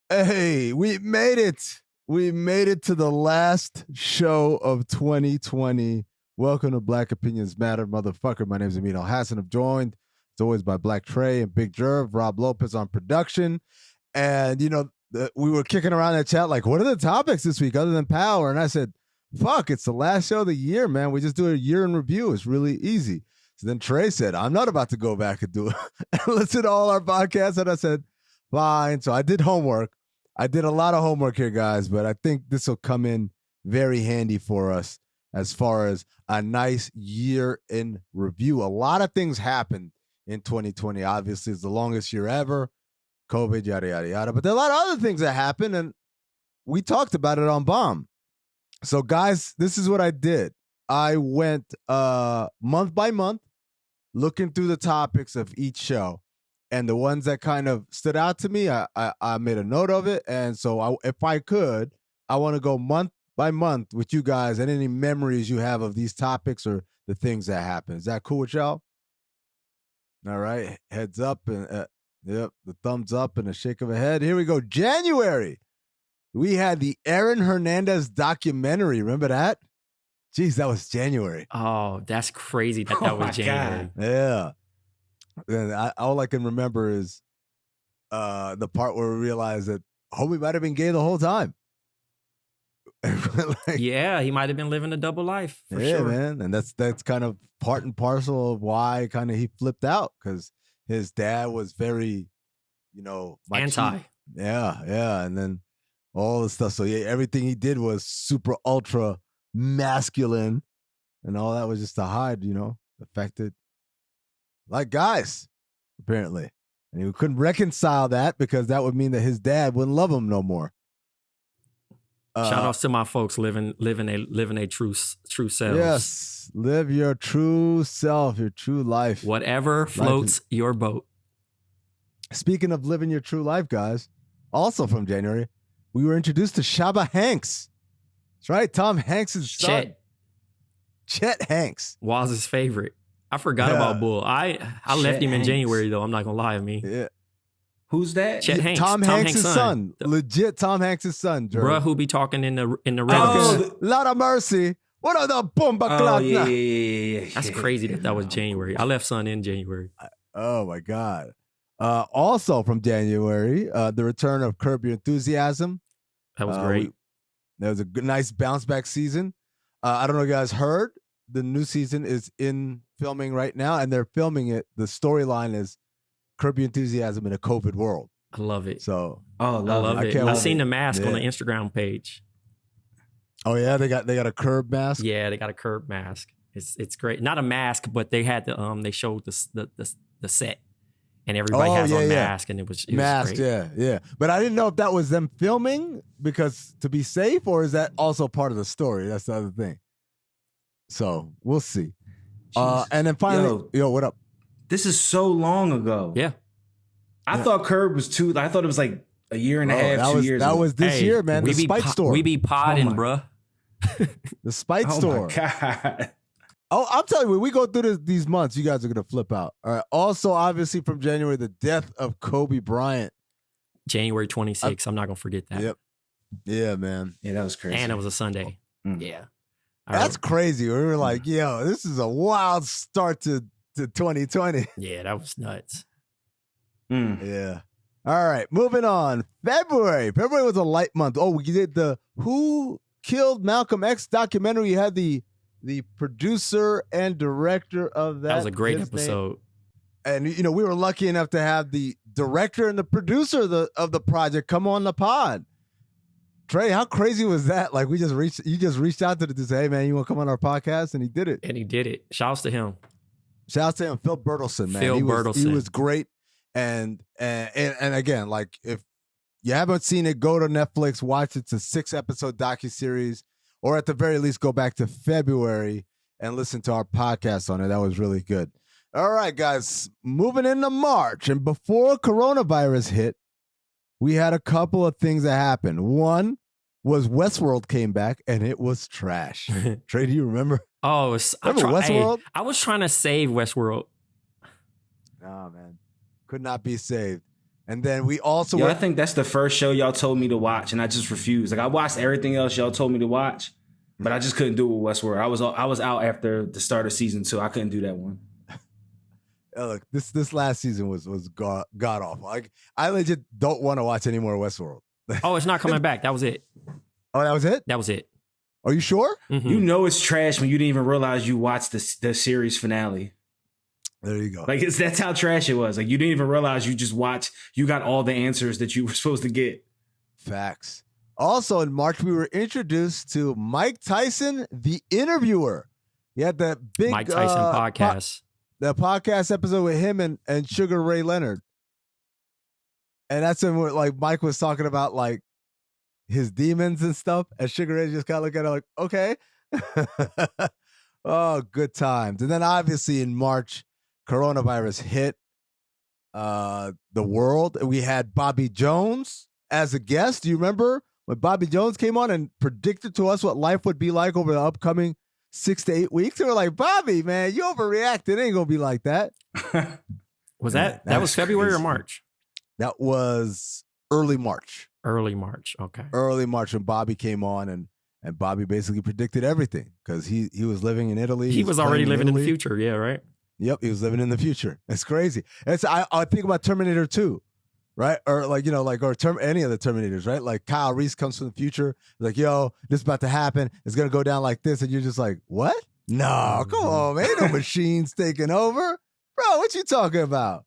Hey, we made it. We made it to the last show of 2020. Welcome to Black Opinions Matter, motherfucker. My name is Amin Hassan. I'm joined, as always, by Blk Tray and Big Jerv, Rob Lopez on production. And, we were kicking around that chat like, what are the topics this week other than power? And I said, fuck, it's the last show of the year, man. We just do a year in review. It's really easy. So then Trey said, I'm not about to go back and do it. And listen to all our podcasts. And I said, fine. So I did homework. I did a lot of homework here, guys, but I think this will come in very handy for us as far as a nice year in review. A lot of things happened in 2020. Obviously, it's the longest year ever. COVID, yada, yada, yada. But there are a lot of other things that happened, and we talked about it on BOMM. So, guys, this is what I did. I went month by month looking through the topics of each show. And the ones that kind of stood out to me, I made a note of it. And so if I could, I want to go month by month with you guys and any memories you have of these topics or the things that happened. Is that cool with y'all? All right. Heads up. And yep, the thumbs up and a shake of a head. Here we go. January. We had the Aaron Hernandez documentary. Remember that? Jeez, that was January. Oh, that's crazy that was January. God. Yeah. And all I can remember is the part where we realized that homie might have been gay the whole time. Yeah, he might have been living a double life. For sure, man. And that's kind of part and parcel of why kind of he flipped out, because his dad was very, anti. Yeah. And then all the stuff. So yeah, everything he did was super ultra masculine, and all that was just to hide, the fact that, like guys, apparently. And he couldn't reconcile that because that would mean that his dad wouldn't love him no more. Shout outs to my folks living a true selves. Yes, live your true self, your true life. Whatever floats your boat. Speaking of living your true life, guys, also from January, we were introduced to Shaba Hanks. That's right, Tom Hanks' son. Chet Hanks. Waz's favorite. I forgot about Bull. I left him in January, though. I'm not going to lie to me. Yeah. Who's that? Chet Hanks. Tom Hanks' son. Legit Tom Hanks' son. Bruh who be talking in the Reddit. Oh, Lot of mercy. What are the bomba clock? Yeah. That's crazy that was January. I left son in January. Oh, my God. Also from January, the return of Curb Your Enthusiasm. That was great. That was a good, nice bounce back season. I don't know if you guys heard. The new season is in filming right now, and they're filming it. The storyline is Curb Your Enthusiasm in a COVID world. I love it. So, I love it. I've seen the mask on the Instagram page. Oh yeah, they got a Curb mask. Yeah, they got a Curb mask. It's great. Not a mask, but they had they showed the set, and everybody has on mask, and it was mask. Great. Yeah. But I didn't know if that was them filming because to be safe, or is that also part of the story? That's the other thing. So we'll see. And then finally, yo, what up? This is so long ago. Yeah. I thought Curb was I thought it was like a year and a half, 2 years ago. That was this year, man. The Spite Store. We be podding, bruh. The Spite Store. Oh, my God. Oh, I'm telling you, when we go through these months, you guys are going to flip out. All right. Also, obviously, from January, the death of Kobe Bryant. January 26th. I'm not going to forget that. Yep. Yeah, man. Yeah, that was crazy. And it was a Sunday. Yeah. That's crazy. We were like, yo, this is a wild start to 2020. Yeah, that was nuts. Yeah. All right, moving on. February. February was a light month. Oh, we did the Who Killed Malcolm X documentary. You had the producer and director of that. That was a great episode. And, we were lucky enough to have the director and the producer of the project come on the pod. Trey, how crazy was that? Like you just reached out to say, hey man, you want to come on our podcast? And he did it. And he did it. Shouts to him. Shouts to him, Phil Bertelsen, man. He was great. And again, like if you haven't seen it, go to Netflix, watch it. It's a 6-episode docuseries, or at the very least, go back to February and listen to our podcast on it. That was really good. All right, guys, moving into March. And before coronavirus hit, we had a couple of things that happened. One was Westworld came back, and it was trash. Trey, do you remember? Oh, Westworld? I was trying to save Westworld. Oh, man. Could not be saved. And then we also I think that's the first show y'all told me to watch, and I just refused. Like I watched everything else y'all told me to watch, but I just couldn't do it with Westworld. I was out after the start of season 2. I couldn't do that one. Look, this last season was god awful. Like I legit don't want to watch any more Westworld. Oh, it's not coming back. That was it. Oh, that was it? That was it. Are you sure? Mm-hmm. You know it's trash when you didn't even realize you watched the series finale. There you go. Like that's how trash it was. Like you didn't even realize you just watched. You got all the answers that you were supposed to get. Facts. Also in March, we were introduced to Mike Tyson, the interviewer. He had that big Mike Tyson podcast. The podcast episode with him and Sugar Ray Leonard. And that's when like Mike was talking about like his demons and stuff. And Sugar Ray just kind of looked at it like, okay. Oh, good times. And then obviously in March, coronavirus hit the world. We had Bobby Jones as a guest. Do you remember when Bobby Jones came on and predicted to us what life would be like over the upcoming 6 to 8 weeks? They were like, Bobby, man, you overreacted. It ain't gonna be like that. Was that was February or March? That was early March. Early March. Okay. Early March when Bobby came on and Bobby basically predicted everything because he was living in Italy. He was already living in the future. Yeah, right. Yep, he was living in the future. It's crazy. I think about Terminator 2, right? Or like, any of the Terminators, right? Like Kyle Reese comes from the future, like, yo, this is about to happen. It's gonna go down like this, and you're just like, what? No, come on, man. Ain't no machines taking over, bro. What you talking about?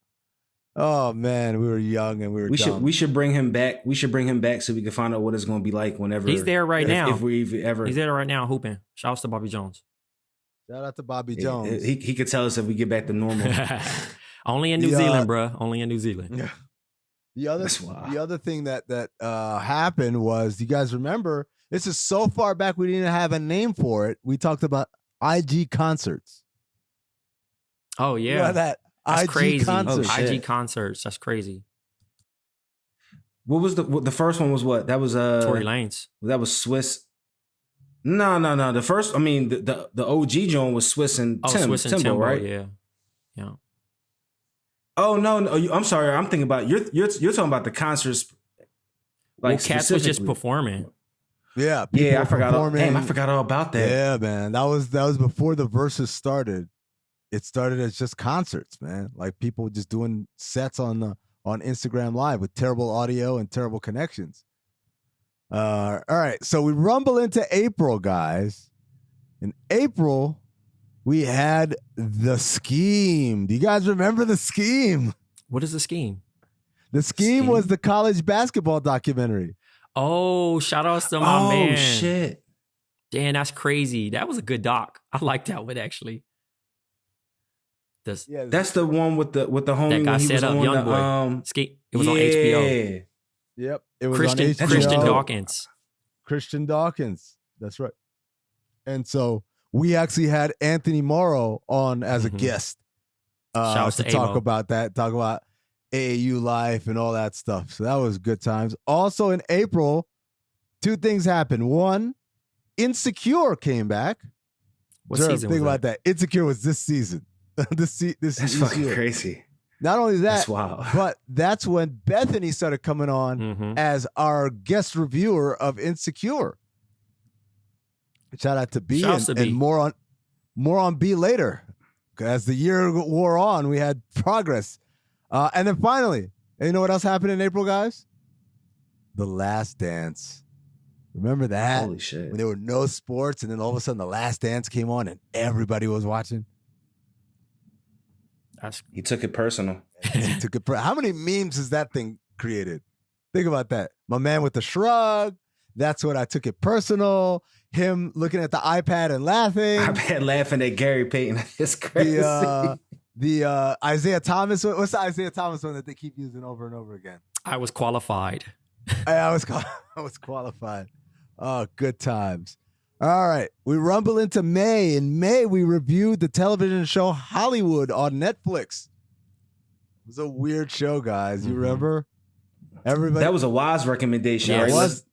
Oh man, we were young and we were dumb. We should bring him back. We should bring him back so we can find out what it's going to be like whenever he's there right now. If we ever, he's there right now hooping. Shouts to Bobby Jones. Shout out to Bobby Jones. He could tell us if we get back to normal. Only in New Zealand, bro. Only in New Zealand. Yeah. The other thing that happened was, you guys remember? This is so far back we didn't have a name for it. We talked about IG concerts. Oh yeah, you know that. That's IG crazy. concerts. IG concerts. That's crazy. What was the first one? Was what? That was Tory Lanez. That was Swiss. No. The first, I mean, the OG joint was Swiss and Timbo, right? Yeah. Oh no, I'm sorry. I'm thinking about you're talking about the concerts. Like Cats was just performing. Yeah, I forgot. I forgot all about that. Yeah, man, that was before the verses started. It started as just concerts, man. Like people just doing sets on Instagram Live with terrible audio and terrible connections. All right, so we rumble into April, guys. In April, we had The Scheme. Do you guys remember The Scheme? What is The Scheme? The Scheme was the college basketball documentary. Oh, shout outs to my man. Oh, shit. Damn, that's crazy. That was a good doc. I like that one, actually. That's the one with the homie that got set up, young boy. It was on HBO. Yep, it was Christian, on HBO. Christian Dawkins. Christian Dawkins. That's right. And so we actually had Anthony Morrow on as a guest to talk about that, talk about AAU life and all that stuff. So that was good times. Also in April, two things happened. One, Insecure came back. What season think was about that? Insecure was this season. That's fucking year. crazy. Not only that, that's wild. but that's when Bethany started coming on as our guest reviewer of Insecure. Shout out to B, and more on B later. As the year wore on, we had progress. And then finally, you know what else happened in April, guys? The Last Dance. Remember that? Holy shit. When there were no sports, and then all of a sudden The Last Dance came on and everybody was watching. He took it personal. How many memes has that thing created? Think about that. My man with the shrug. That's what I took it personal. Him looking at the iPad and laughing. iPad laughing at Gary Payton. It's crazy. The Isaiah Thomas. What's the Isaiah Thomas one that they keep using over and over again? I was qualified. I was qualified. Oh, good times. All right, we rumble into May. In May, we reviewed the television show Hollywood on Netflix. It was a weird show, guys. You remember? Everybody. That was a wise recommendation. That right? was.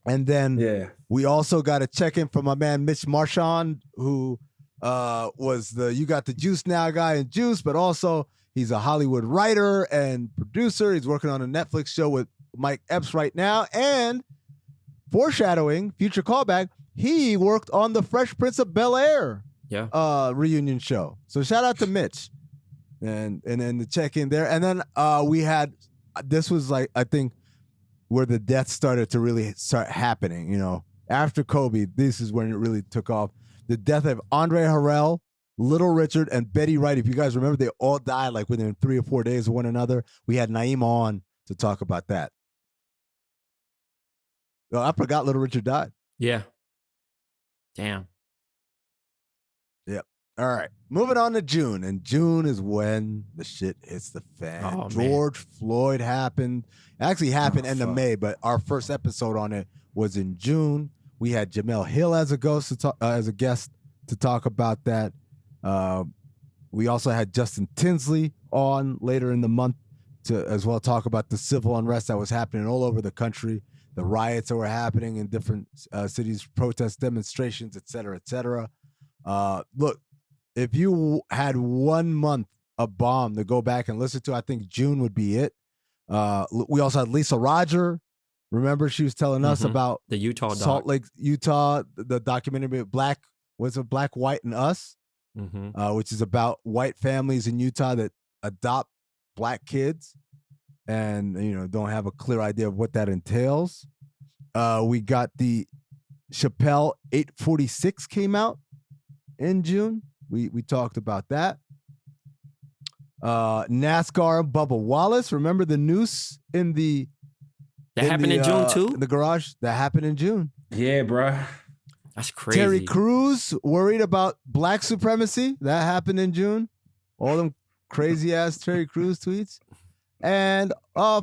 And then we also got a check-in from my man Mitch Marchand, who was the You Got the Juice Now guy in Juice, but also He's a Hollywood writer and producer. He's working on a Netflix show with Mike Epps right now. And foreshadowing, future callback, he worked on the Fresh Prince of Bel-Air reunion show. So shout out to Mitch. And then the check in there. And then we had, this was like, I think, where the death started to really start happening, you know. After Kobe, this is when it really took off. The death of Andre Harrell, Little Richard, and Betty Wright. If you guys remember, they all died like within 3 or 4 days of one another. We had Naeem on to talk about that. Oh, I forgot Little Richard died. Yeah. Damn. Yep. All right. Moving on to June. And June is when the shit hits the fan. Oh, George Floyd happened. It actually happened end of May, but our first episode on it was in June. We had Jamel Hill as a guest to talk about that. We also had Justin Tinsley on later in the month to as well talk about the civil unrest that was happening all over the country, the riots that were happening in different cities, protests, demonstrations, et cetera, et cetera. Look, if you had 1 month of BOMM to go back and listen to, I think June would be it. We also had Lisa Roger. Remember, she was telling us about the Utah Salt Lake, Utah, the documentary Black, White, and Us, which is about white families in Utah that adopt black kids and, you know, don't have a clear idea of what that entails. We got the Chappelle 846 came out in June. We talked about that. NASCAR Bubba Wallace. Remember the noose in the that happened in June too? In the garage? That happened in June. Yeah, bro. That's crazy. Terry Crews worried about black supremacy. That happened in June. All them crazy ass Terry Crews tweets. And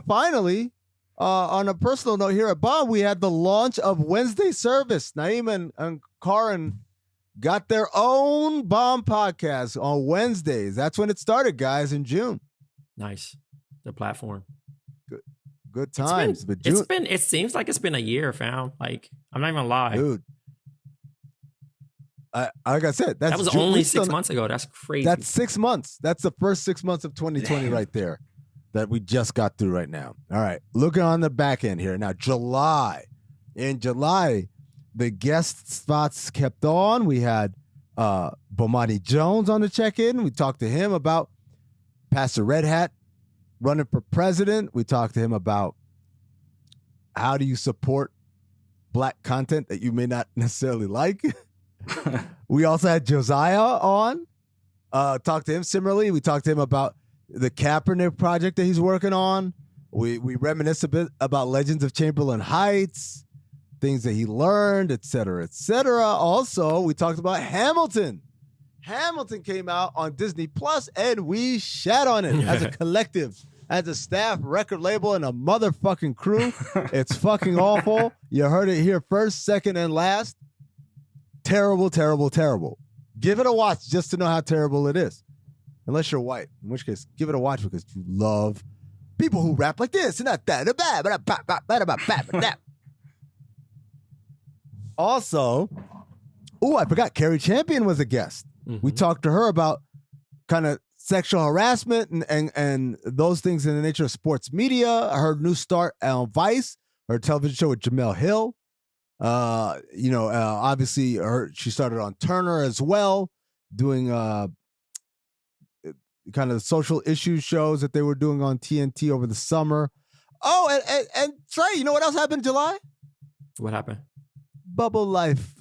finally, on a personal note here at BOMM, we had the launch of Wednesday Service. Naeem and Karin got their own BOMM podcast on Wednesdays. That's when it started, guys, in June. Nice. The platform. Good times. It seems like it's been a year, fam. Like, I'm not even gonna lie. Dude. Like I said, that was only 6 months ago. That's crazy. That's 6 months. That's the first 6 months of 2020 right there that we just got through right now. All right. Looking on the back end here. Now, July. In July, the guest spots kept on. We had Bomani Jones on the check-in. We talked to him about Pastor Red Hat running for president. We talked to him about how do you support black content that you may not necessarily like. We also had Josiah on. Talked to him similarly. We talked to him about the Kaepernick project that he's working on. We reminisce a bit about Legends of Chamberlain Heights, things that he learned, et cetera, et cetera. Also, we talked about Hamilton. Hamilton came out on Disney Plus, and we shat on it as a collective, as a staff, record label, and a motherfucking crew. It's fucking awful. You heard it here first, second, and last. Terrible, terrible, terrible. Give it a watch just to know how terrible it is. Unless you're white, in which case, give it a watch because you love people who rap like this and not that. Also, I forgot Carrie Champion was a guest. We talked to her about kind of sexual harassment and those things in the nature of sports media. Her new start on Vice, her television show with Jamel Hill. Obviously she started on Turner as well, doing kind of social issues shows that they were doing on TNT over the summer. Oh, and Trey, you know what else happened in July? What happened? Bubble Life.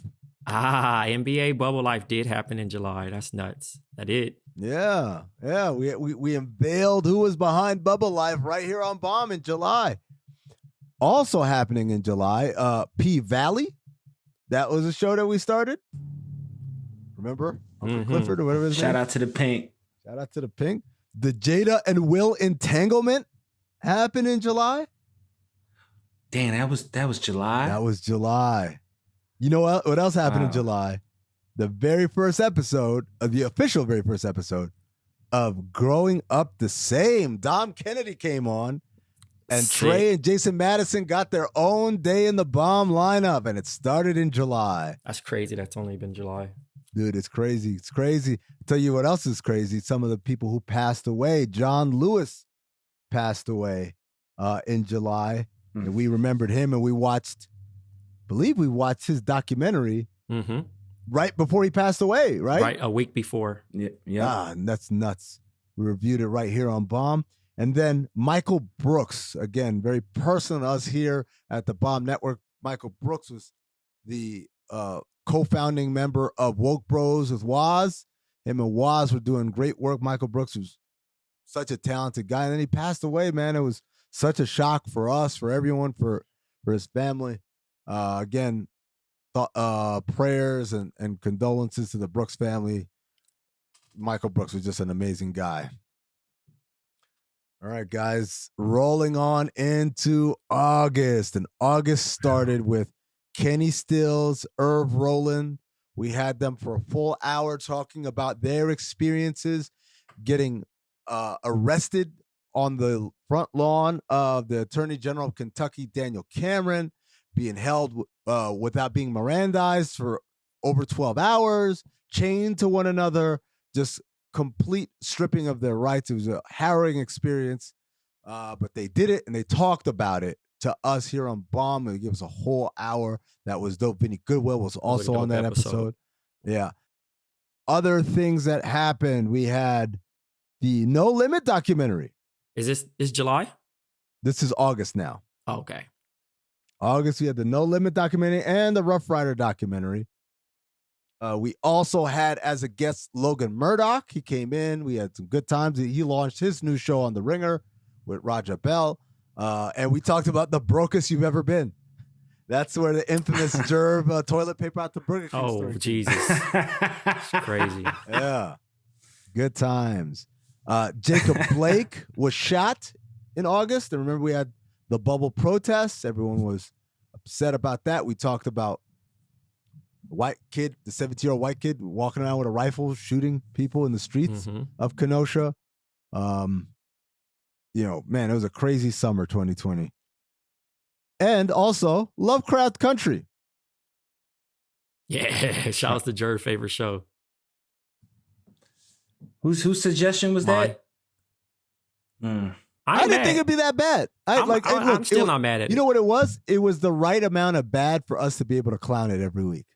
NBA Bubble Life did happen in July. That's nuts. That did. Yeah. We unveiled who was behind Bubble Life right here on BOMM in July. Also happening in July, P Valley. That was a show that we started. Remember? Uncle Clifford or whatever his name. Shout out to the Pink. Shout out to the Pink. The Jada and Will entanglement happened in July. Damn, that was July. That was July. You know what else happened in July? The very first episode of the official very first episode of Growing Up the Same. Dom Kennedy came on. And Sick. Trey and Jason Madison got their own day in the BOMM lineup, and it started in July. That's crazy. That's only been July. Dude, it's crazy. It's crazy. I'll tell you what else is crazy. Some of the people who passed away. John Lewis passed away in July. And we remembered him and we watched his documentary right before he passed away, right? Right, a week before. Yeah. Ah, that's nuts. We reviewed it right here on BOMM. And then Michael Brooks, again, very personal to us here at the BOMM Network. Michael Brooks was the co-founding member of Woke Bros with Waz. Him and Waz were doing great work. Michael Brooks was such a talented guy. And then he passed away, man. It was such a shock for us, for everyone, for his family. Again, prayers and condolences to the Brooks family. Michael Brooks was just an amazing guy. All right, guys, rolling on into August. And August started with Kenny Stills, Irv Rowland. We had them for a full hour talking about their experiences getting arrested on the front lawn of the Attorney General of Kentucky, Daniel Cameron, being held without being Mirandized for over 12 hours, chained to one another, just complete stripping of their rights. It was a harrowing experience, but they did it and they talked about it to us here on BOMM. It gave us a whole hour. That was dope. Vinny Goodwill was also on that episode. Yeah. Other things that happened, we had the No Limit documentary. Is July? This is August now. Oh, okay. August, we had the No Limit documentary and the Rough Rider documentary. We also had as a guest Logan Murdoch. He came in. We had some good times. He launched his new show on The Ringer with Raja Bell. And we talked about the brokest you've ever been. That's where the infamous Jerv toilet paper out the Burger King Oh, story. Jesus. It's crazy. Yeah. Good times. Jacob Blake was shot in August. And remember, we had the bubble protests. Everyone was upset about that. We talked about white kid, the 17-year-old white kid walking around with a rifle shooting people in the streets of Kenosha. Man, it was a crazy summer 2020. And also Lovecraft Country. Yeah, shout out to Jerv's favorite show. Whose suggestion was Mine. that? I didn't think it'd be that bad. I'm still not mad at it. You know what it was? It was the right amount of bad for us to be able to clown it every week.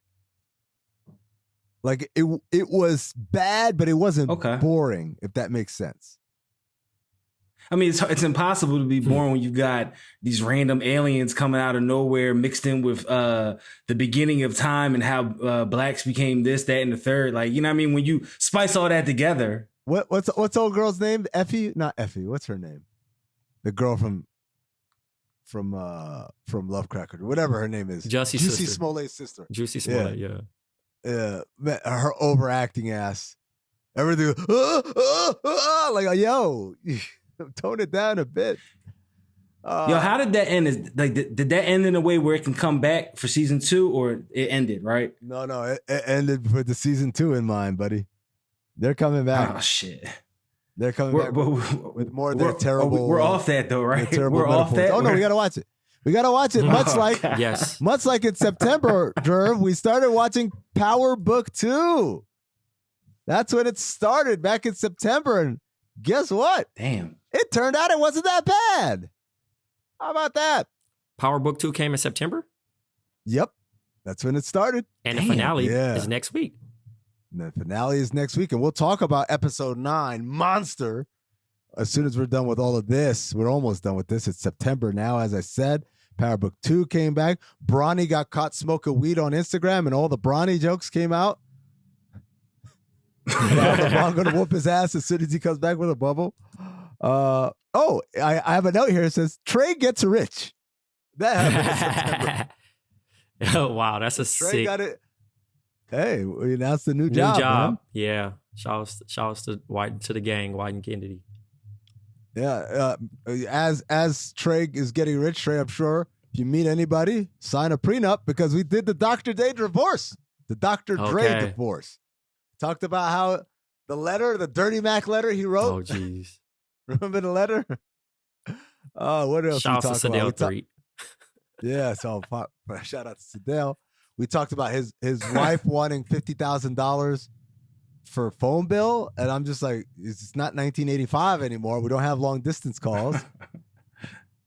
Like it was bad, but it wasn't boring, if that makes sense. I mean, it's impossible to be boring when you got these random aliens coming out of nowhere mixed in with the beginning of time and how blacks became this, that, and the third. Like, you know what I mean? When you spice all that together. What's old girl's name? Effie? Not Effie. What's her name? The girl from Lovecraft, or whatever her name is. Juicy Smollett's sister. Juicy Smollett, yeah. Yeah, her overacting ass. Everything, like, yo, tone it down a bit. Yo, how did that end? Did that end in a way where it can come back for season 2, or it ended, right? No, it ended with the season 2 in mind, buddy. They're coming back. Oh, shit. They're coming back with more of their terrible. We're off that though, right? We're off that. Oh no, we gotta watch it. We gotta watch it. Much like in September, Jerv, we started watching Power Book 2. That's when it started back in September, and guess what? Damn, it turned out it wasn't that bad. How about that? Power Book 2 came in September? Yep, that's when it started. And the finale is next week. And the finale is next week, and we'll talk about episode 9, Monster, as soon as we're done with all of this. We're almost done with this. It's September now, as I said. Power Book 2 came back. Bronny got caught smoking weed on Instagram, and all the Bronny jokes came out. LeBron going to whoop his ass as soon as he comes back with a bubble. I have a note here. It says, Tray gets rich. That happened in September. Oh, wow, that's a Tray sick. got it. Hey, we announced the new job. Man. Yeah. Shout outs to the gang, White and Kennedy. Yeah. As Trey is getting rich, Trey, I'm sure if you meet anybody, sign a prenup, because we did the Dr. Dre divorce. The Dr. Dre divorce. Talked about how the Dirty Mac letter he wrote. Oh, jeez. Remember the letter? What else? Shout out to Sadell 3. Yeah, so shout out to Sadell. We talked about his wife wanting $50,000 for a phone bill, and I'm just like, it's not 1985 anymore. We don't have long distance calls.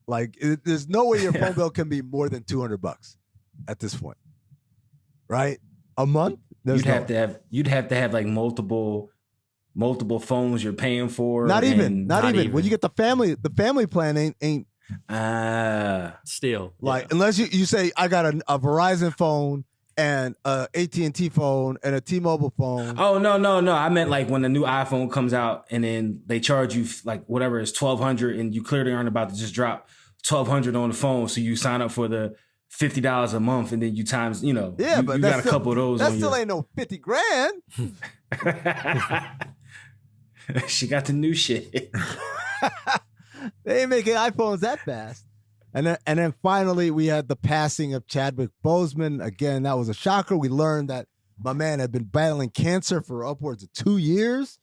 Like, there's no way your phone bill can be more than $200 at this point, right? A month? You'd have to have like multiple phones you're paying for. Not even. When you get the family plan ain't still like, unless you say I got a Verizon phone and a AT&T phone and a T-Mobile phone. Oh no! I meant like when the new iPhone comes out and then they charge you like whatever is $1,200, and you clearly aren't about to just drop $1,200 on the phone, so you sign up for the $50 a month, and then you times, you got a couple of those. That still ain't no $50,000. She got the new shit. They ain't making iPhones that fast. And then finally we had the passing of Chadwick Boseman. Again, that was a shocker. We learned that my man had been battling cancer for upwards of 2 years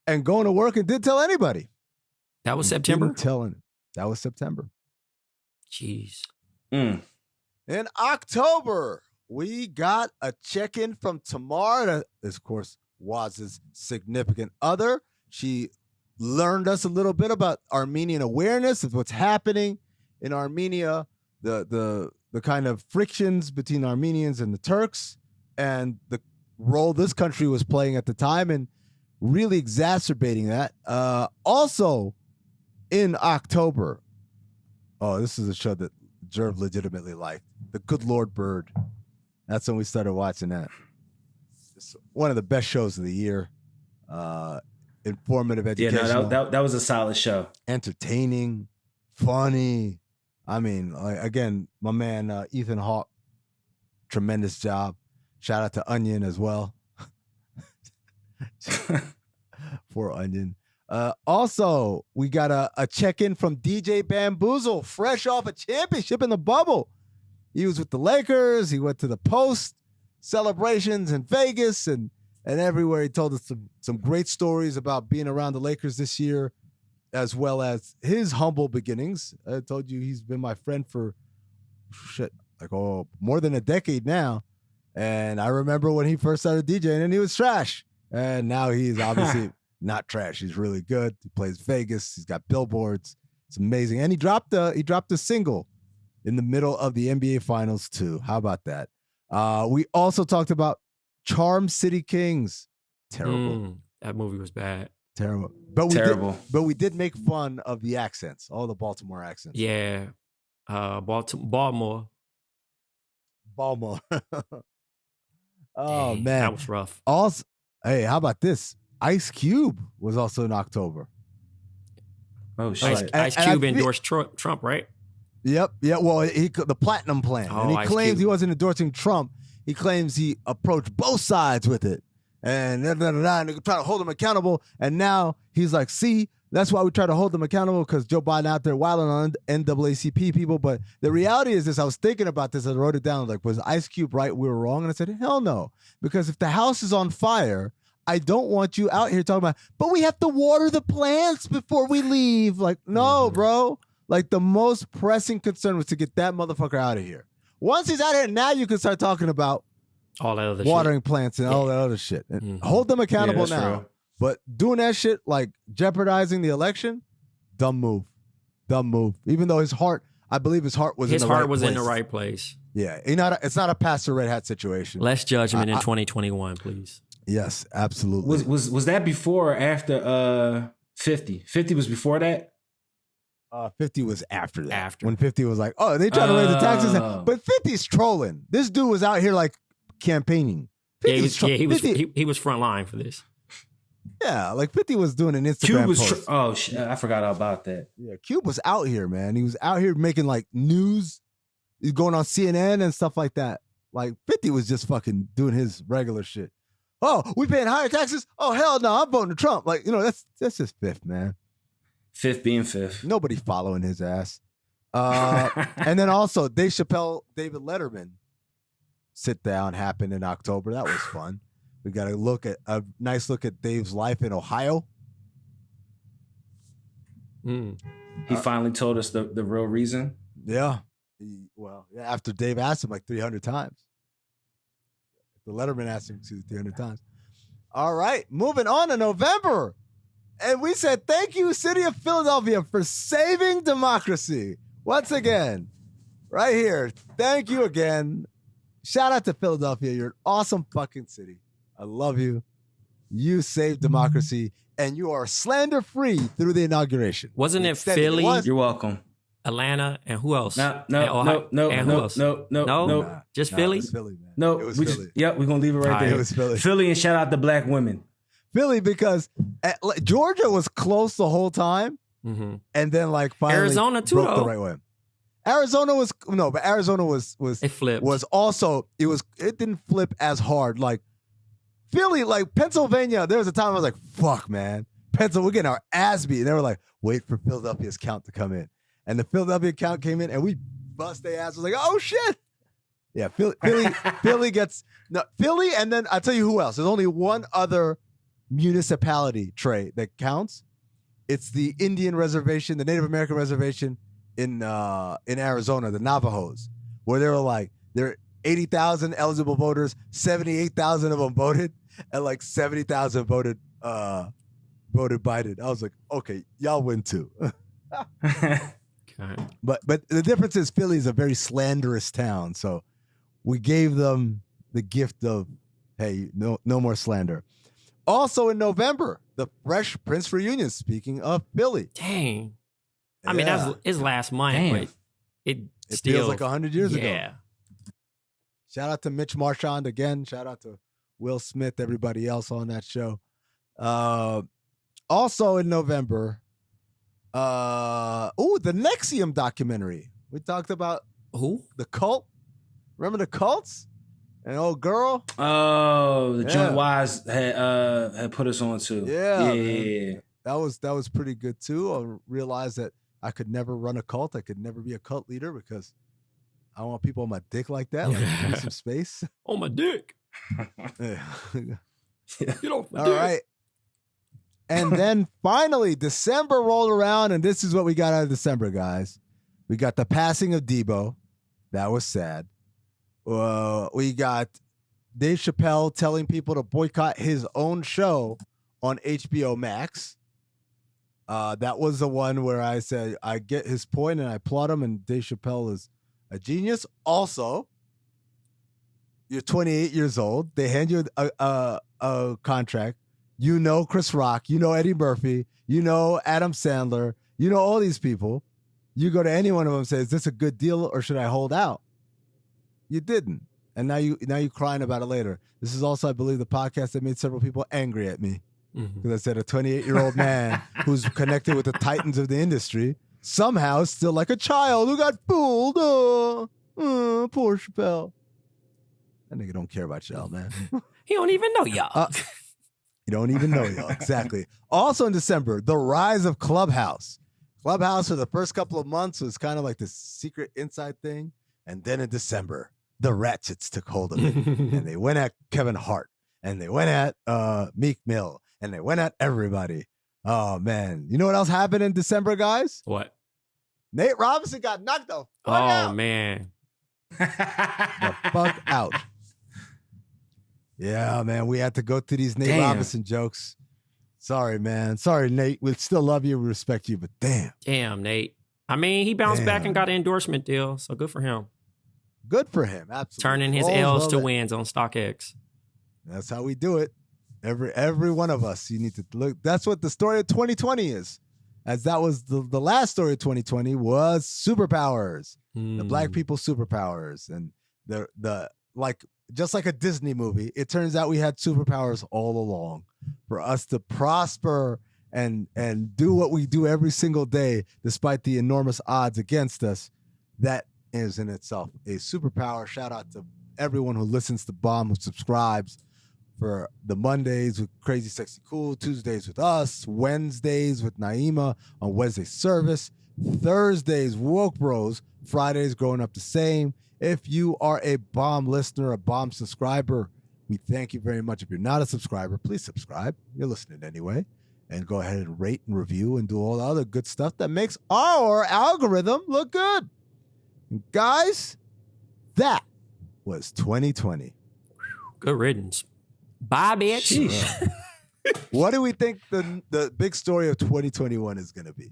and going to work and didn't tell anybody. That was September? That was September. Jeez. In October, we got a check-in from Tamar. That is, of course, Waz's significant other. She learned us a little bit about Armenian awareness of what's happening in Armenia, the kind of frictions between Armenians and the Turks, and the role this country was playing at the time, and really exacerbating that. Also, in October, this is a show that Jerv legitimately liked, The Good Lord Bird. That's when we started watching that. It's one of the best shows of the year. Informative, educational. Yeah, no, that was a solid show. Entertaining, funny. I mean, again, my man Ethan Hawke, tremendous job. Shout out to Onion as well. Poor Onion. Also, we got a check-in from DJ Bamboozle, fresh off a championship in the bubble. He was with the Lakers. He went to the post celebrations in Vegas and everywhere. He told us some great stories about being around the Lakers this year, as well as his humble beginnings. I told you he's been my friend for more than a decade now. And I remember when he first started DJing and he was trash. And now he's obviously not trash. He's really good. He plays Vegas. He's got billboards. It's amazing. And he dropped a single in the middle of the NBA Finals too. How about that? We also talked about Charm City Kings. Terrible. That movie was bad. Terrible. But we did make fun of the accents, all the Baltimore accents. Yeah. Baltimore. Oh, dang, man. That was rough. Also, hey, how about this? Ice Cube was also in October. Oh, shit. Ice Cube endorsed Trump, right? Yep. Yeah. Well, the platinum plan. Oh, and he Ice claims Cube. he wasn't endorsing Trump. He claims he approached both sides with it. And and they try to hold him accountable. And now he's like, see, that's why we try to hold them accountable, because Joe Biden out there wilding on NAACP people. But the reality is this. I was thinking about this. I wrote it down. Like, was Ice Cube right? We were wrong. And I said, hell no. Because if the house is on fire, I don't want you out here talking about, but we have to water the plants before we leave. Like, no, bro. Like, the most pressing concern was to get that motherfucker out of here. Once he's out here, now you can start talking about all that other watering shit. plants and all that other shit. And hold them accountable now. Real. But doing that shit, like jeopardizing the election, dumb move. Even though I believe his heart was in the right place. Yeah. It's not a Pastor Red Hat situation. Less judgment in 2021, please. Yes, absolutely. Was that before or after 50? 50 was before that? 50 was after that. When 50 was like, oh, they try to raise the taxes. But 50's trolling. This dude was out here like campaigning. He was front line for this. Yeah, like 50 was doing an Instagram post. Oh shit, I forgot all about that. Yeah, Cube was out here, man. He was out here making like news. He's going on CNN and stuff like that. Like 50 was just fucking doing his regular shit. Oh, we paying higher taxes? Oh, hell no, I'm voting Trump. Like, that's just fifth, man. Fifth being fifth. Nobody following his ass. And then also Dave Chappelle, David Letterman sit down happened in October. That was fun. We got a nice look at Dave's life in Ohio. He finally told us the real reason. Yeah. After Dave asked him like 300 times. The Letterman asked him to 300 times. All right, moving on to November. And we said, thank you, City of Philadelphia, for saving democracy. Once again, right here. Thank you again. Shout out to Philadelphia. You're an awesome fucking city. I love you. You saved democracy, and you are slander-free through the inauguration. Wasn't it Extended. Philly? You're welcome. Atlanta, and who else? No, just Philly? It was Philly, man. No, it was we Philly. just, yep, we're going to leave it right there. It was Philly. Philly, and shout out to black women. Philly, because Georgia was close the whole time, and then like finally Arizona too, broke though. the right way. Arizona was It flipped. was also it didn't flip as hard. Like Philly, like Pennsylvania, there was a time I was like, fuck, man. We're getting our ass beat. And they were like, wait for Philadelphia's count to come in. And the Philadelphia count came in and we bust their ass. I was like, oh shit. Yeah, Philly gets Philly, and then I'll tell you who else. There's only one other municipality, Trey, that counts. It's the Indian reservation, the Native American reservation in Arizona, the Navajos, where they were like, there are 80,000 eligible voters, 78,000 of them voted, and like 70,000 voted Biden. I was like, okay, y'all win too. Okay. But the difference is Philly is a very slanderous town, so we gave them the gift of, hey, no more slander. Also in November, the Fresh Prince reunion. Speaking of Philly, Dang. I mean, that was his last month, Damn. but it feels still like 100 years ago. Yeah. Shout out to Mitch Marchand again. Shout out to Will Smith, everybody else on that show. Also in November, the NXIVM documentary. We talked about Who? the cult. Remember the cults? An old girl. Oh, the Joint Wise had put us on too. Yeah. That was pretty good too. I realized that I could never run a cult. I could never be a cult leader because I don't want people on my dick like that. Like, give me some space. On my dick. Yeah. Get off my All dick. right. And then finally, December rolled around, and this is what we got out of December, guys. We got the passing of Debo. That was sad. We got Dave Chappelle telling people to boycott his own show on HBO Max. That was the one where I said, I get his point and I applaud him, and Dave Chappelle is a genius. Also, you're 28 years old. They hand you a contract. You know Chris Rock. You know Eddie Murphy. You know Adam Sandler. You know all these people. You go to any one of them and say, is this a good deal or should I hold out? You didn't. And now you crying about it later. This is also, I believe, the podcast that made several people angry at me. Because I said a 28-year-old man who's connected with the titans of the industry somehow is still like a child who got fooled. Poor Chappelle. That nigga don't care about y'all, man. He don't even know y'all. You don't even know y'all. Exactly. Also in December, the rise of Clubhouse. Clubhouse for the first couple of months was kind of like this secret inside thing. And then in December, the Ratchets took hold of it. And they went at Kevin Hart. And they went at Meek Mill. And they went at everybody. Oh, man. You know what else happened in December, guys? What? Nate Robinson got knocked the fuck out. Oh, man. The fuck out. Yeah, man. We had to go through these Nate Damn. Robinson jokes. Sorry, man. Sorry, Nate. We still love you. We respect you, but damn. Damn, Nate. I mean, he bounced back and got an endorsement deal, so good for him. Good for him. Absolutely. Turning his L's to wins on StockX. That's how we do it. Every one of us. You need to look. That's what the story of 2020 is. As that was the last story of 2020 was superpowers. The black people's superpowers. And the like, just like a Disney movie, it turns out we had superpowers all along for us to prosper and do what we do every single day, despite the enormous odds against us. That is in itself a superpower. Shout out to everyone who listens to BOMM, who subscribes for the Mondays with Crazy Sexy Cool, Tuesdays with us, Wednesdays with Naima on Wednesday service, Thursdays Woke Bros, Fridays Growing Up the Same. If you are a BOMM listener, a BOMM subscriber, we thank you very much. If you're not a subscriber, please subscribe. You're listening anyway. And go ahead and rate and review and do all the other good stuff that makes our algorithm look good. And guys, that was 2020. good riddance. Bye, bitch. Sheesh. What do we think the big story of 2021 is going to be?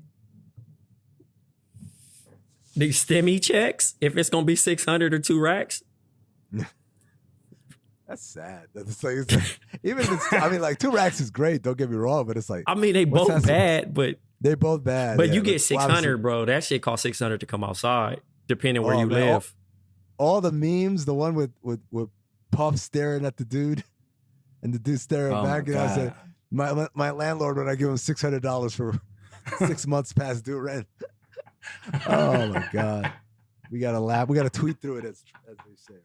These STEMI checks, if it's gonna be 600 or 2 racks. That's sad. It's like, even if it's, I mean, like 2 racks is great. Don't get me wrong, but it's like, I mean, they both bad, but they both bad. But yeah, you get like, 600, bro. That shit costs 600 to come outside, depending where you man, live. All the memes, the one with Puff staring at the dude, and the dude staring back. You know, I said, my landlord when I give him $600 for 6 months past due rent. Oh my god, we gotta laugh. We gotta tweet through it as they say,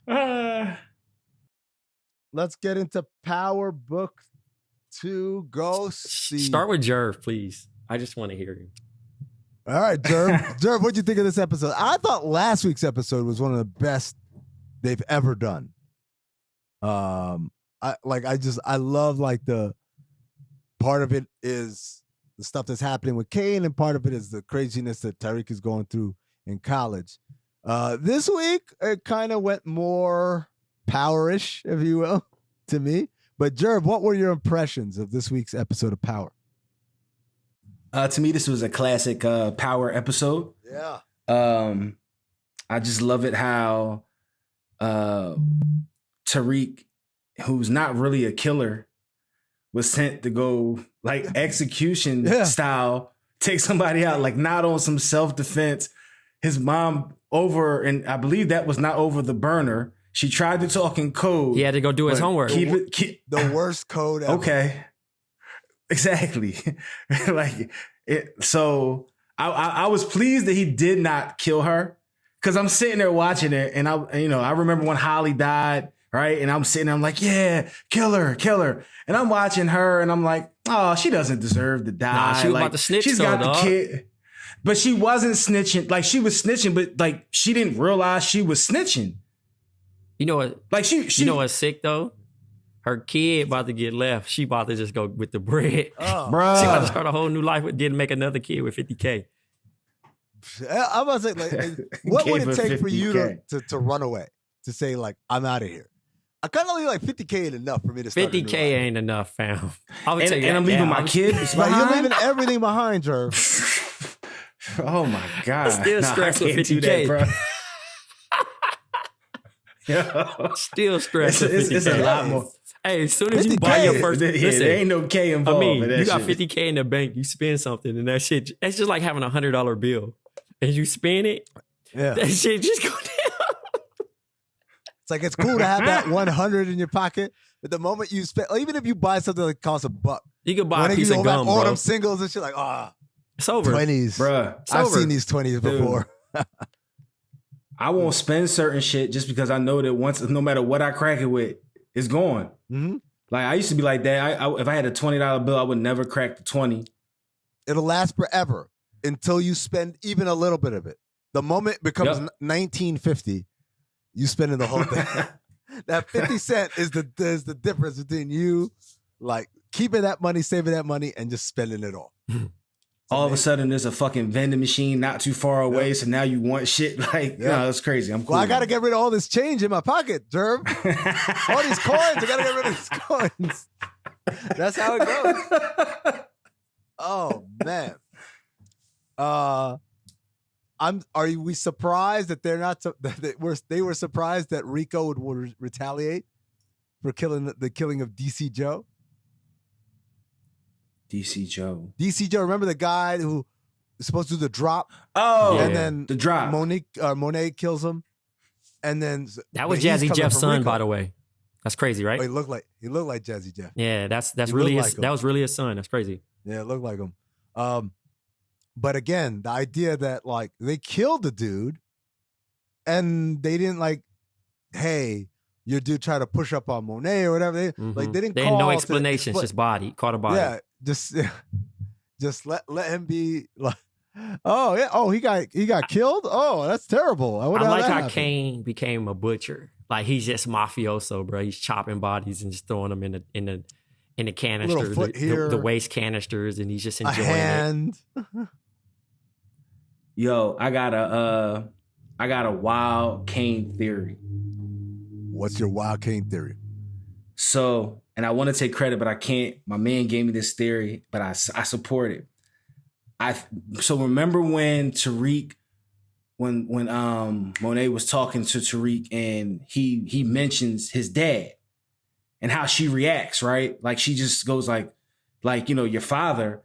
right? Let's get into Power Book 2. Go see. Start with Jerv, please. I just want to hear you. All right, Jerv. Jerv, what'd you think of this episode? I thought last week's episode was one of the best they've ever done. I love like the part of it is the stuff that's happening with Kane, and part of it is the craziness that Tariq is going through in college. This week, it kind of went more Power-ish, if you will, to me. But Jerv, what were your impressions of this week's episode of Power? To me, this was a classic Power episode. Yeah. I just love it how Tariq, who's not really a killer, was sent to go like execution style, take somebody out, like not on some self-defense. His mom over, and I believe that was not over the burner. She tried to talk in code. He had to go do his homework. The worst code ever. Okay. Exactly. Like it. So I was pleased that he did not kill her, because I'm sitting there watching it, and I remember when Holly died, right? And I'm sitting there, I'm like, yeah, kill her. And I'm watching her, and I'm like, oh, she doesn't deserve to die. Nah, she was like, about to snitch. She's got the kid. But she wasn't snitching. Like, she was snitching, but like she didn't realize she was snitching. You know what? Like she you know what's sick though? Her kid about to get left. She about to just go with the bread. Oh. Bruh. She about to start a whole new life with didn't make another kid with 50K. I'm about to say, like, what would it take for you to run away? To say, like, I'm out of here. I kind of like 50K ain't enough for me to start 50K ain't enough, fam. And I'm leaving my kids like, behind. you're leaving everything behind, Jerv. Oh my God. Still stressed with 50K. Bro. Still stressed with 50K. It's a lot more. Hey, as soon as you buy your first, listen, there ain't no K involved. I mean, in that you got shit. 50K in the bank, you spend something, and that's just like having $100 bill. And you spend it, that shit just go down. It's like, it's cool to have that 100 in your pocket, but the moment you spend, even if you buy something that costs $1, you can buy a piece of gum, all bro. them singles and shit, like, it's over. 20s. Bruh. I've seen these 20s before. I won't spend certain shit just because I know that once, no matter what I crack it with, it's gone. Mm-hmm. Like, I used to be like that. If I had a $20 bill, I would never crack the 20. It'll last forever until you spend even a little bit of it. The moment it becomes 1950, you spending the whole thing. That 50 cent is the difference between you, like, keeping that money, saving that money, and just spending it all. All of a sudden, there's a fucking vending machine not too far away, so now you want shit. Like, no, that's crazy. I'm cool. Well, I got to get rid of all this change in my pocket, Jerv. All these coins, I got to get rid of these coins. That's how it goes. Oh, man. Are we surprised that they're not? They were surprised that Rico would retaliate for the killing of DC Joe. DC Joe. DC Joe, remember the guy who was supposed to do the drop? Oh, and then the drop. Monet kills him, and then that was Jazzy Jeff's son, by the way. That's crazy, right? Oh, he looked like Jazzy Jeff. Yeah, that was really his son. That's crazy. Yeah, it looked like him. But again, the idea that like they killed the dude, and they didn't like, hey, your dude tried to push up on Monet or whatever. They didn't. They had no explanations. Just caught a body. Yeah, just let him be. Like, oh yeah, oh he got killed. Oh, that's terrible. I like how Kane became a butcher. Like he's just mafioso, bro. He's chopping bodies and just throwing them in the canisters, the waste canisters, and he's just enjoying it. Yo, I got a wild Kane theory. What's your wild Kane theory? So, and I want to take credit, but I can't. My man gave me this theory, but I support it. So remember when Tariq, when Monet was talking to Tariq and he mentions his dad and how she reacts, right? Like she just goes like, your father.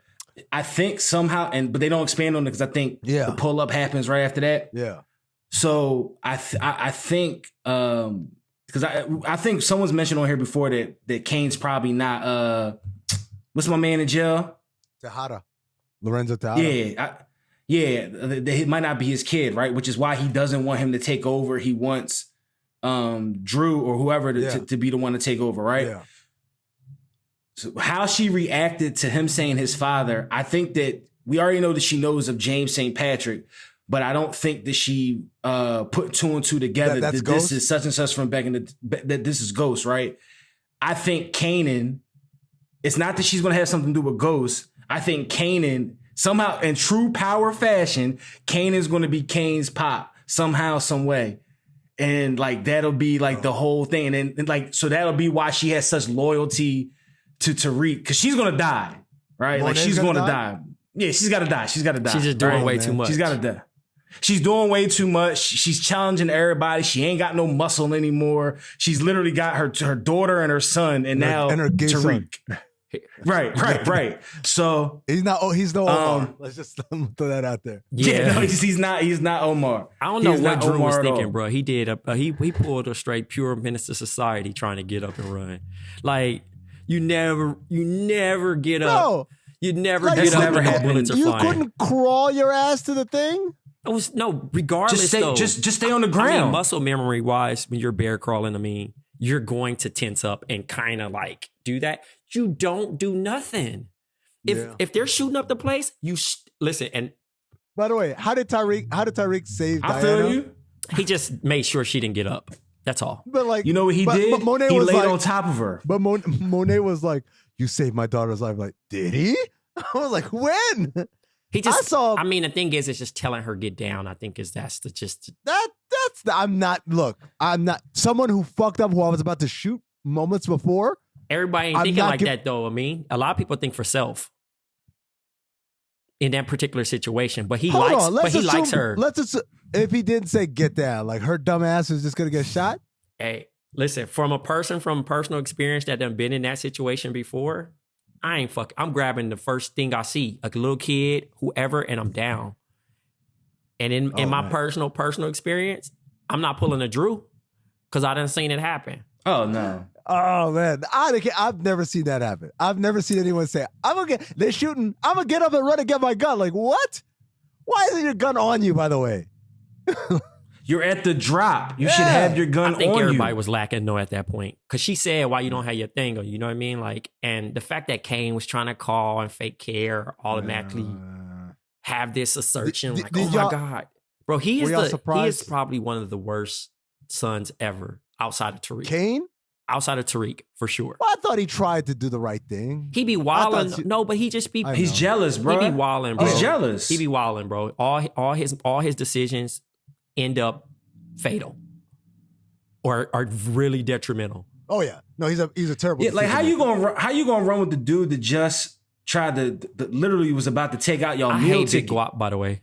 I think somehow, but they don't expand on it because I think the pull up happens right after that. Yeah. So I think because I think someone's mentioned on here before that Kane's probably not what's my man in jail? Tejada. Lorenzo Tejada. It might not be his kid, right? Which is why he doesn't want him to take over. He wants Drew or whoever to be the one to take over, right? Yeah. So how she reacted to him saying his father, I think that we already know that she knows of James St. Patrick, but I don't think that she put two and two together that this is such and such from back in that this is Ghost, right? I think Kanan, it's not that she's going to have something to do with Ghost. I think Kanan, somehow in true power fashion, Kanan's going to be Kane's pop somehow, some way. And like, that'll be like the whole thing. And like, so that'll be why she has such loyalty to Tariq, because she's going to die, right? Monet's like she's going to die. Yeah, she's got to die. She's got to die. She's just doing way too much. She's got to die. She's doing way too much. She's challenging everybody. She ain't got no muscle anymore. She's literally got her her daughter and her son, and now her gay Tariq. Son. Right. So he's not. Oh, he's no Omar. Let's just throw that out there. Yeah, no, he's not Omar. I don't know what Drew was thinking, bro. He did he pulled a straight pure menace to society trying to get up and run. Like you never get up. You never get up and the bullets are flying. You couldn't crawl your ass to the thing. It was regardless. Just stay on the ground. I mean, muscle memory wise, when you're bear crawling, you're going to tense up and kind of like do that. You don't do nothing. If they're shooting up the place, you listen. And by the way, how did Tariq save Diana? I feel you. He just made sure she didn't get up. That's all. But like, you know what he did? But Monet he was laid on top of her. But Monet was like, "You saved my daughter's life." Like, did he? I was like, when? He just. The thing is, it's just telling her get down. I think I'm not someone who fucked up who I was about to shoot moments before. Everybody ain't thinking like that though. I mean, a lot of people think for self in that particular situation, but he likes her. Let's assume if he didn't say get down, like her dumb ass is just gonna get shot. Hey, listen, from personal experience that done been in that situation before, I'm grabbing the first thing I see, like a little kid, whoever, and I'm down. And in my personal experience, I'm not pulling a Drew because I done seen it happen. Oh no. Oh man, I've never seen that happen. I've never seen anyone say, they're shooting, I'm gonna get up and run and get my gun. Like, what? Why isn't your gun on you, by the way? You're at the drop. You should have your gun on you. I think everybody was lacking though at that point. Cause she said, why you don't have your thing on, you know what I mean? Like, and the fact that Kane was trying to call and fake care automatically have this assertion, oh my God. Bro, he is probably one of the worst sons ever outside of Tariq. Kane? Outside of Tariq, for sure. Well, I thought he tried to do the right thing. He be wilding. No, but he just be. He's jealous, bro. He be wilding, bro. He's jealous. He be wilding, bro. All his decisions end up fatal or are really detrimental. Oh yeah, no, he's a terrible. Yeah, like how you gonna run with the dude that just tried to literally was about to take out y'all meal ticket? Big Guap, by the way.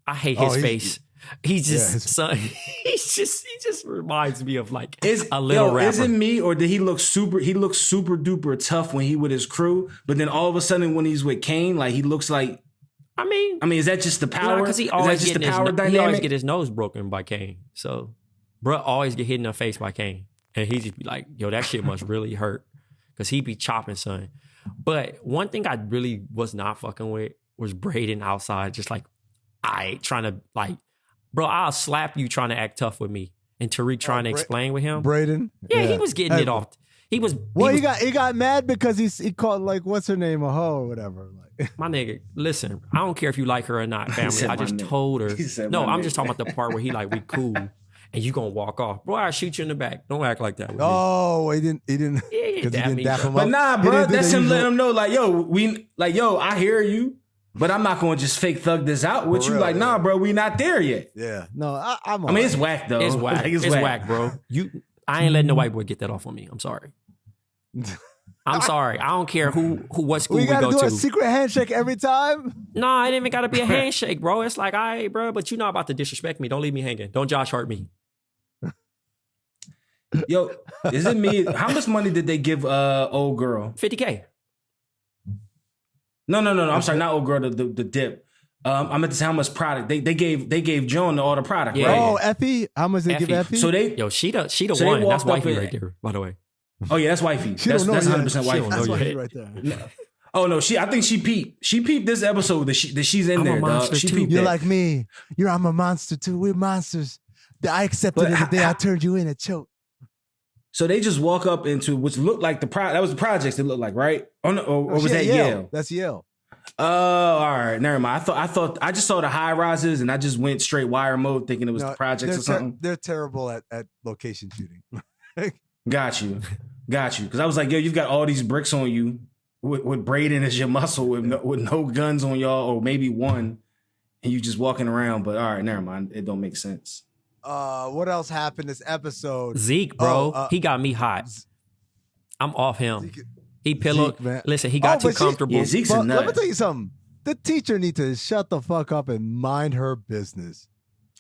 I hate his face. He just reminds me of like a little rapper. Is it me or did he look super duper tough when he with his crew, but then all of a sudden when he's with Kane, like he looks like. I mean, is that just the power? Because he always get his nose broken by Kane. So, bro, always get hit in the face by Kane, and he just be like, "Yo, that shit must really hurt," because he be chopping, son. But one thing I really was not fucking with was Braden outside, just like trying to like. Bro, I'll slap you trying to act tough with me. And Tariq trying to explain with him. Braden? Yeah, he was getting it off. He got mad because he called, like, what's her name, a hoe or whatever. Like, my nigga, listen, I don't care if you like her or not, family. I just told her. No, I'm just talking about the part where he like, we cool. And you gonna walk off. Bro, I'll shoot you in the back. Don't act like that with me. He didn't. Yeah, he didn't dap him up. But nah, bro, that's him letting him know, like, yo, I hear you. But I'm not going to just fake thug this out with you. Nah, bro, we not there yet. Yeah. No, I'm I mean, it's whack, though. It's whack. It's whack, bro. I ain't letting the white boy get that off on me. I'm sorry. I'm sorry. I don't care what school we gotta go do to. A secret handshake every time? No, it ain't even gotta be a handshake, bro. It's like, all right, bro, but you're not about to disrespect me. Don't leave me hanging. Don't Josh hurt me. Yo, is it me? How much money did they give old girl? $50K. No. I'm sorry, not old girl. The dip. I meant to say how much product they gave Joan all the product. Yeah. Right? Oh, Effie. How much they give Effie? So she the so one. That's wifey right there, by the way. Oh yeah, that's wifey. That's 100% wifey. That's wifey right there. Oh no, I think she peeped. She peeped this episode that she's in I'm there. a monster She too. peeped You're that. like me. I'm a monster too. We're monsters. I accepted it the day I turned you in a choke. So they just walk up into which looked like that was the projects it looked like, right? Or was that Yale? That's Yale. Oh, all right. Never mind. I just saw the high rises and I just went straight wire mode thinking it was the projects or something. They're terrible at location shooting. Got you. Because I was like, yo, you've got all these bricks on you with Braden as your muscle with no guns on y'all or maybe one and you just walking around. But all right, never mind. It don't make sense. What else happened this episode? Zeke, bro. He got me hot. I'm off him. He pillowed. Listen, he got too comfortable. Yeah, Zeke's a nut. Let me tell you something. The teacher needs to shut the fuck up and mind her business.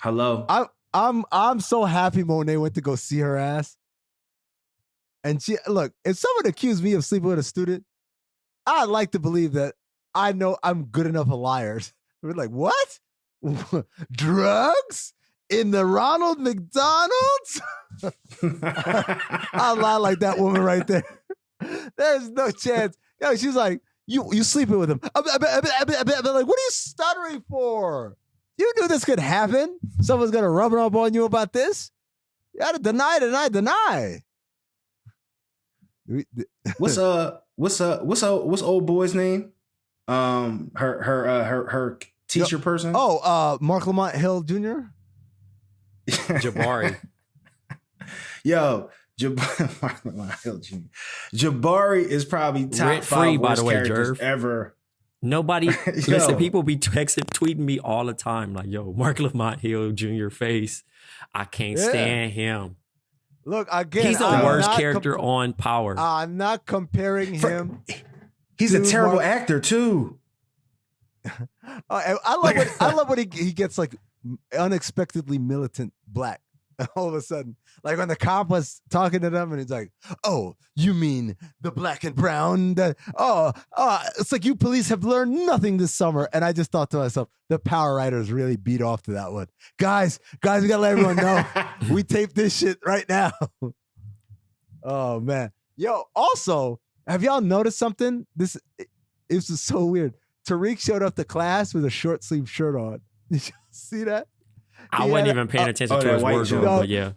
Hello. I'm so happy Monet went to go see her ass. And she look, if someone accused me of sleeping with a student, I'd like to believe that I know I'm good enough a liar. We're like, what? Drugs? In the Ronald McDonald's? I lie like that woman right there. There's no chance. Yo, she's like, you sleeping with him. I'm like, what are you stuttering for? You knew this could happen. Someone's gonna rub it up on you about this. You gotta deny. What's old boy's name? Her teacher person. Oh, Mark Lamont Hill Jr. Jabari. Yo, Jabari is probably top Rent 5 free, worst by the way, characters Jerv. ever. Nobody, listen, people be tweeting me all the time. Like, yo, Mark Lamont Hill Jr. face. I can't stand him. Look, again, he's the worst character on Power. I'm not comparing him. He's a terrible actor too. I love when he gets like unexpectedly militant black all of a sudden. Like when the cop was talking to them and he's like, oh, you mean the black and brown? It's like you police have learned nothing this summer. And I just thought to myself, the Power writers really beat off to that one. Guys, we gotta let everyone know we taped this shit right now. Oh man. Yo, also, have y'all noticed something? It was just so weird. Tariq showed up to class with a short sleeve shirt on. Did you see that? I wasn't even paying attention to his wardrobe, but yeah.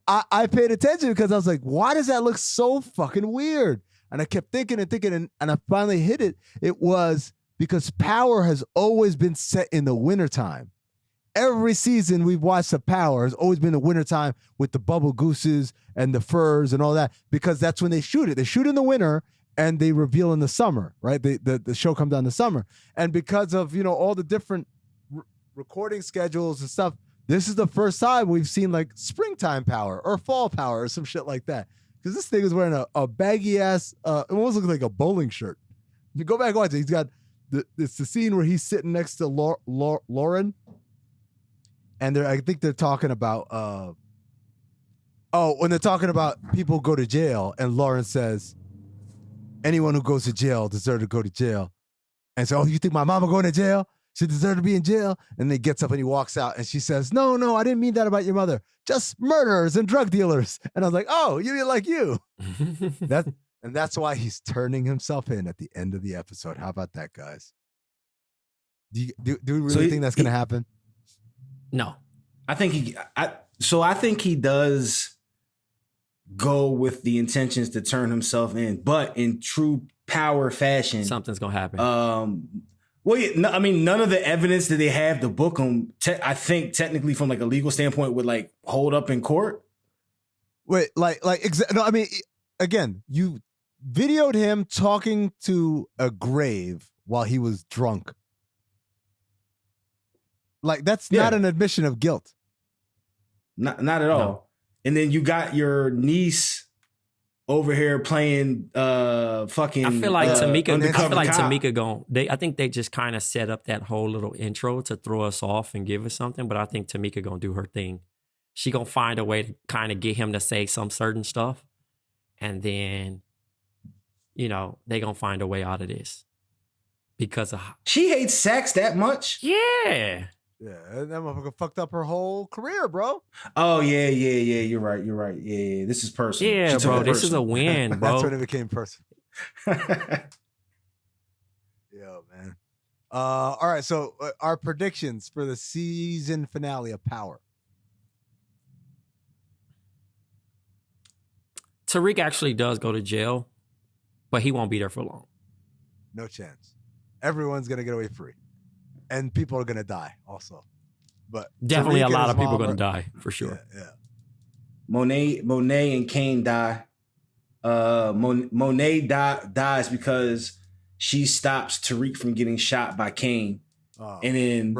I paid attention because I was like, why does that look so fucking weird? And I kept thinking and I finally hit it. It was because Power has always been set in the wintertime. Every season we've watched the Power has always been the wintertime with the bubble gooses and the furs and all that, because that's when they shoot it. They shoot in the winter and they reveal in the summer, right? The show comes out in the summer. And because of, all the different recording schedules and stuff, this is the first time we've seen like springtime Power or fall Power or some shit like that. Because this thing is wearing a baggy ass, it almost looks like a bowling shirt. You go back and watch it. He's got it's the scene where he's sitting next to Lauren, and I think they're talking about when they're talking about people who go to jail, and Lauren says, anyone who goes to jail deserves to go to jail. And so, you think my mama going to jail? She deserved to be in jail. And then he gets up and he walks out and she says, no, I didn't mean that about your mother. Just murderers and drug dealers. And I was like, oh, you mean like you. And that's why he's turning himself in at the end of the episode. How about that, guys? Do we really think that's going to happen? No. I think he does go with the intentions to turn himself in, but in true Power fashion, something's going to happen. Well, yeah, no, I mean, none of the evidence that they have to book him, I think technically from like a legal standpoint would like hold up in court. Wait, no, I mean, again, you videoed him talking to a grave while he was drunk. Like, that's not an admission of guilt. Not at all. And then you got your niece over here playing fucking. I feel like Tamika. I think they just kind of set up that whole little intro to throw us off and give us something. But I think Tamika gonna do her thing. She gonna find a way to kind of get him to say some certain stuff, and then, they gonna find a way out of this because of she hates sex that much. Yeah. Yeah, that motherfucker fucked up her whole career, bro. Oh yeah. You're right. Yeah. This is personal. Yeah, bro. This is a win, bro. That's when it became personal. Yo, man. All right. So our predictions for the season finale of Power. Tariq actually does go to jail, but he won't be there for long. No chance. Everyone's gonna get away free. And people are gonna die also, but definitely Tariq a lot of people are mom gonna die for sure. Yeah. Monet and Kane die. Monet dies because she stops Tariq from getting shot by Kane, and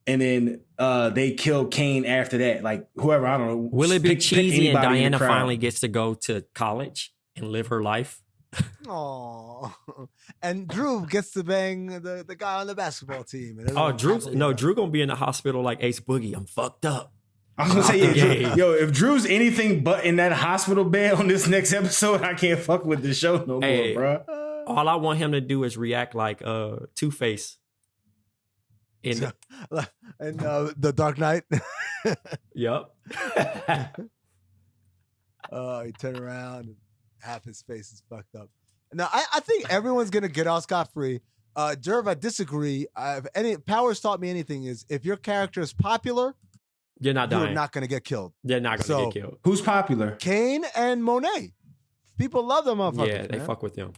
then they kill Kane after that. Like whoever, I don't know. Will it be cheesy and Diana finally gets to go to college and live her life? Oh, and Drew gets to bang the guy on the basketball team. Drew gonna be in the hospital like Ace Boogie. I'm fucked up. I was gonna say, if Drew's anything but in that hospital bed on this next episode, I can't fuck with the show no more, bro. All I want him to do is react like Two-Face in the Dark Knight. Yep. He turned around and half his face is fucked up. Now, I think everyone's going to get out scot-free. Jerv, I disagree. If any Powers taught me anything is if your character is popular, you're not dying. You're not going to get killed. They're not going to get killed. Who's popular? Kane and Monet. People love them motherfuckers. Yeah, they fuck with them.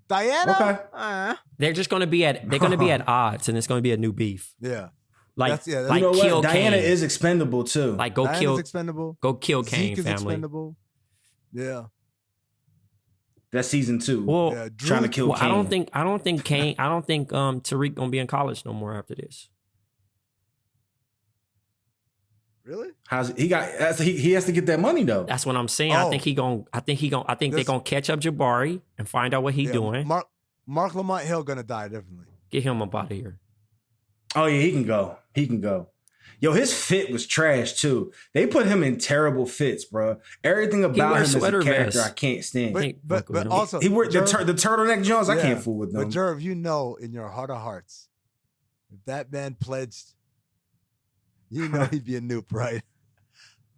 Diana? Okay. They're just going to be at odds, and it's going to be a new beef. Yeah. Like, you know what? Kill Diana Kane. is expendable too. Like Diana's expendable. Go kill Kane, Zeke is family. expendable. Yeah. That's season 2. Well, yeah, trying to kill Kane. I don't think Tariq gonna be in college no more after this. Really? He has to get that money though. That's what I'm saying. I think they're gonna catch up Jabari and find out what he's doing. Mark Lamont Hill gonna die definitely. Get him up out of here. Oh yeah, he can go. Yo, his fit was trash too. They put him in terrible fits, bro. Everything about him as a character, I can't stand. But also, he wore the turtleneck Jones. I can't fool with them. But Jerv, in your heart of hearts, if that man pledged, he'd be a noob, right?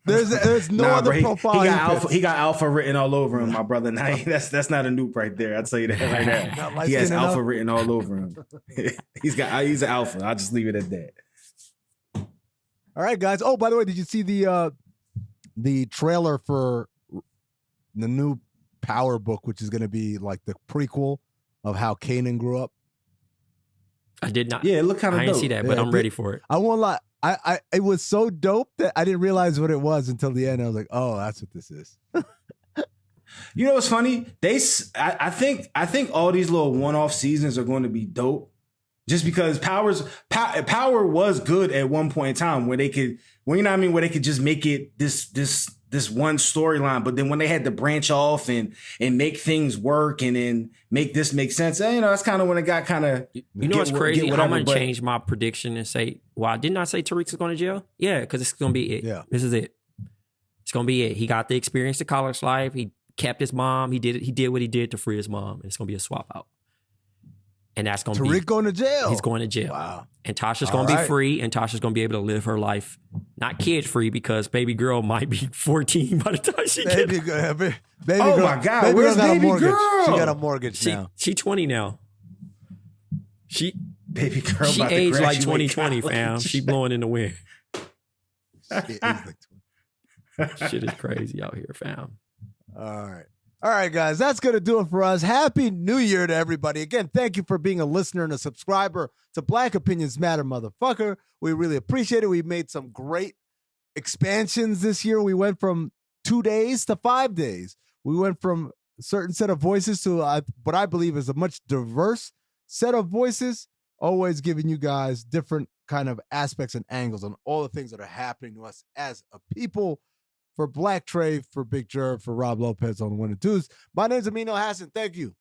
There's no other profile. He got alpha written all over him, my brother. Now that's not a noob right there. I'd tell you that right now. He has alpha written all over him. He's an alpha. I'll just leave it at that. All right, guys. Oh, by the way, did you see the trailer for the new Power book, which is going to be like the prequel of how Kanan grew up? I did not. Yeah, it looked kind of dope. I didn't see that, but I'm ready for it. I won't lie. It was so dope that I didn't realize what it was until the end. I was like, oh, that's what this is. You know what's funny? I think all these little one-off seasons are going to be dope. Just because Power was good at one point in time where they could, where they could just make it this one storyline, but then when they had to branch off and make things work and then make this make sense, that's kind of when it got kind of. What's crazy? I'm gonna change my prediction and say, "Well, didn't I say Tariq is going to jail?" Yeah, because it's gonna be it. Yeah, this is it. It's gonna be it. He got the experience of college life. He kept his mom. He did what he did to free his mom. And it's gonna be a swap out. And that's going to be Tariq going to jail. He's going to jail. Wow. And Tasha's going to be free, and Tasha's going to be able to live her life, not kid free, because baby girl might be 14 by the time she gets. Baby girl. Oh my God, where's baby girl? She got a mortgage now. She's 20 now. Baby girl. She aged like 2020, fam. She blowing in the wind. Shit is crazy out here, fam. All right, guys, that's going to do it for us. Happy New Year to everybody. Again, thank you for being a listener and a subscriber to Black Opinions Matter, motherfucker. We really appreciate it. We made some great expansions this year. We went from 2 days to 5 days. We went from a certain set of voices to what I believe is a much diverse set of voices, always giving you guys different kind of aspects and angles on all the things that are happening to us as a people. For Blk Tray, for Big Jerv, for Rob Lopez on the 1 and 2s. My name's Amin Hassan. Thank you.